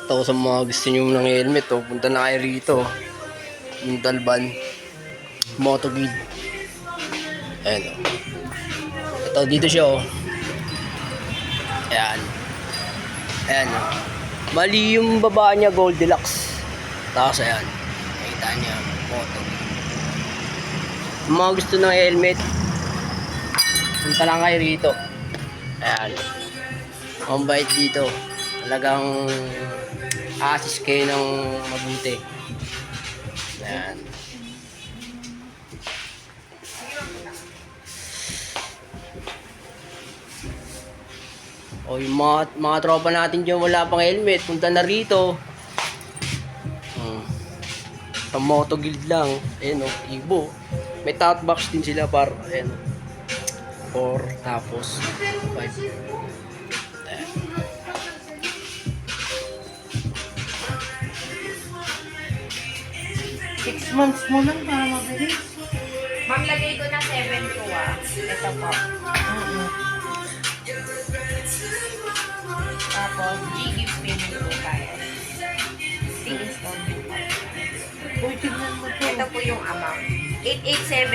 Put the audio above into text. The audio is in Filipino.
Ito sa mga gusto nyo ng helmet, oh, punta na kayo rito. Yung Dalban Moto Guide. Ayan, oh. Ito, dito siya, oh. Ayan. Ayan, oh. Mali yung baba niya, Gold Deluxe. Tapos, ayan. Nakita niya, Moto Guide. Yung mga gusto ng helmet, punta lang kayo rito. Ayan. Ang bait dito. Talagang assist kayo ng mabuti. Ayan. O yung mga tropa natin dyan wala pang helmet, punta na rito. Sa Moto Guild lang. Ayan o, Ibo. May top box din sila para, ayan. 4 tapos 5. 6 months mo lang para mabilis. Maglagay ko na 7 to Ito po. Tapos, G-gift payment po tayo. 6 installment po. Uy, tignan mo to. Ito po yung amount. 887